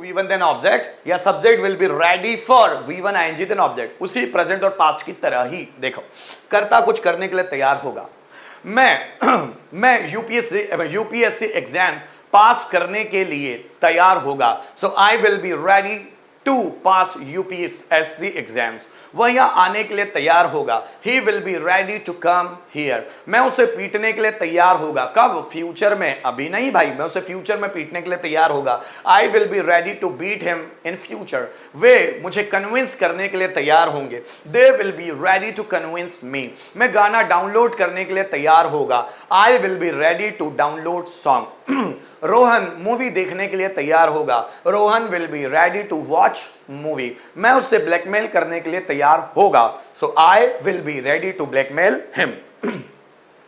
V1 then object, या subject will be ready for V1 ing then object. उसी present और past की तरह ही देखो, कर्ता कुछ करने के लिए तैयार होगा। मैं यूपीएससी एग्जाम्स पास करने के लिए तैयार होगा। So I will be ready to pass UPSC exams. वह यहां आने के लिए तैयार होगा। He will be ready to come here. मैं उसे पीटने के लिए तैयार होगा। कब? फ्यूचर में, अभी नहीं भाई, मैं उसे फ्यूचर में पीटने के लिए तैयार होगा। I will be ready to beat him in future. वे मुझे कन्विंस करने के लिए तैयार होंगे। They will be ready to convince me. मैं गाना डाउनलोड करने के लिए तैयार होगा। I will be ready to download song. Rohan movie देखने के लिए तैयार होगा। Rohan will be ready to watch movie. मैं उससे ब्लैकमेल करने के लिए तैयार होगा। So I will be ready to blackmail him.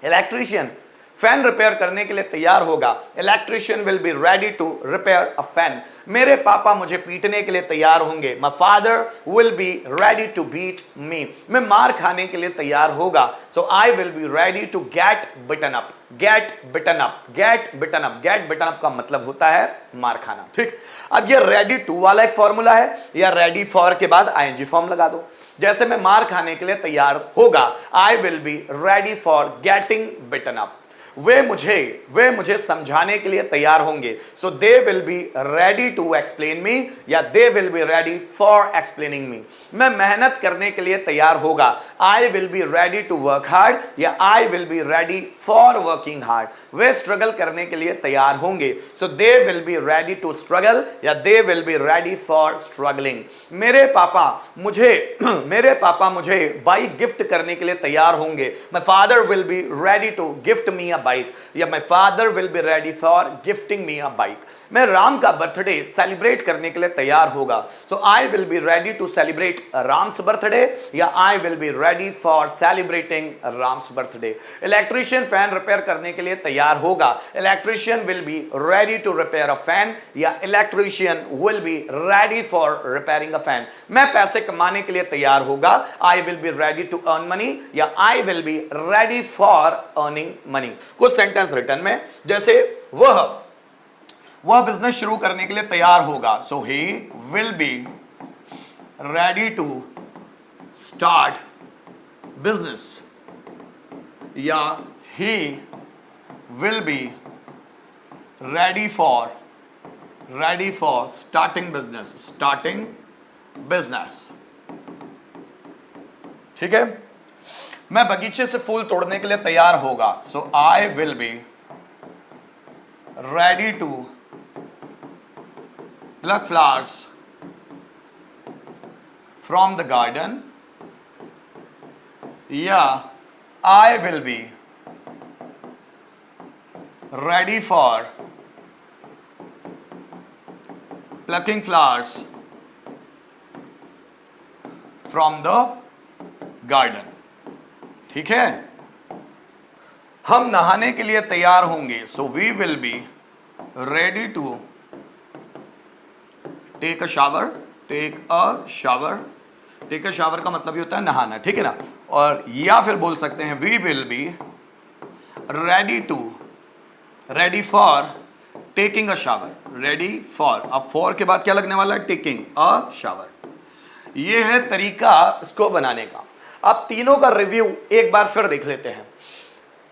Electrician fan repair करने के लिए तैयार होगा। Electrician will be ready to repair a fan. मेरे पापा मुझे पीटने के लिए तैयार होंगे। My father will be ready to beat me. मैं मार खाने के लिए तैयार होगा। So I will be ready to get beaten up. Get beaten up, get beaten up, get beaten up का मतलब होता है मार खाना। ठीक, अब ये रेडी टू वाला एक फॉर्मूला है, या रेडी फॉर के बाद आईएनजी फॉर्म लगा दो। जैसे मैं मार खाने के लिए तैयार होगा, I will be ready for getting beaten up. वे मुझे समझाने के लिए तैयार होंगे। So they will be ready to explain me, या they will be ready for explaining me. मैं मेहनत करने के लिए तैयार होगा। I will be ready to work hard, या I will be ready for working hard. वे स्ट्रगल करने के लिए तैयार होंगे। So they will be ready to struggle, या they will be ready for struggling. मेरे पापा मुझे बाइक गिफ्ट करने के लिए तैयार होंगे। My father will be ready to gift me a bike, या my father will be ready for gifting me a bike. मैं राम का बर्थडे सेलिब्रेट करने के लिए तैयार होगा। So I will be ready to celebrate Ram's birthday, या I will be ready for celebrating Ram's birthday. Electrician fan repair करने के लिए तैयार होगा। Electrician will be ready to repair a fan, या electrician will be ready for repairing a fan. मैं पैसे कमाने के लिए तैयार होगा। I will be ready to earn money, या I will be ready for earning money. कुछ सेंटेंस रिटर्न में, जैसे वह बिजनेस शुरू करने के लिए तैयार होगा। So he will be ready to start business, या he will be ready for starting business. ठीक है। मैं बगीचे से फूल तोड़ने के लिए तैयार होगा। So I will be ready to pluck flowers from the garden, yeah, I will be ready for plucking flowers from the garden। ठीक है। हम नहाने के लिए तैयार होंगे। So we will be ready to take a shower. Take a shower का मतलब ये होता है नहाना। ठीक है ना। और या फिर बोल सकते हैं we will be ready for taking a shower. Ready for, अब फॉर के बाद क्या लगने वाला है? Taking a shower. ये है तरीका इसको बनाने का। अब तीनों का रिव्यू एक बार फिर देख लेते हैं।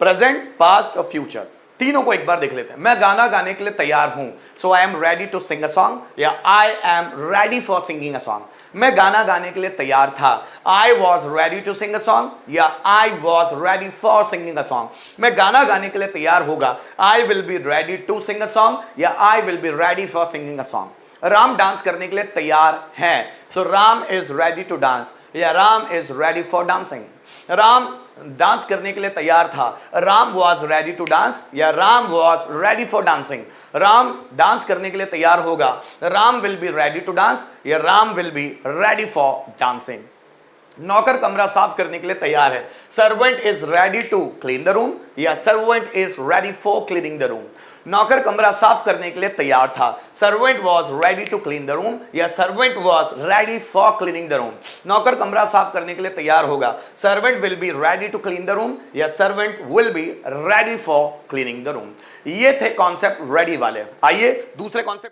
प्रेजेंट, पास्ट और फ्यूचर, तीनों को एक बार देख लेते हैं। मैं गाना गाने के लिए तैयार हूं। So I am ready to sing a song, या I am ready for singing a song. मैं गाना गाने के लिए तैयार था। I was ready to sing a song, या I was ready for singing a song. मैं गाना गाने के लिए तैयार होगा। I will be ready to sing a song, या I will be ready for singing a song. Ram dance करने के लिए तैयार है। So Ram is ready to dance, या Ram is ready for dancing. Ram dance करने के लिए तैयार था। Ram was ready to dance, या Ram was ready for dancing. Ram dance करने के लिए तैयार होगा। Ram will be ready to dance, या Ram will be ready for dancing. नौकर कमरा साफ करने के लिए तैयार है। Servant is ready to clean the room, या servant is ready for cleaning the room. नौकर कमरा साफ करने के लिए तैयार था। Servant was ready to clean the room, या servant was ready for cleaning the room. नौकर कमरा साफ करने के लिए तैयार होगा। Servant will be ready to clean the room, या servant will be ready for cleaning the room. ये थे कॉन्सेप्ट रेडी वाले। आइए दूसरे कॉन्सेप्ट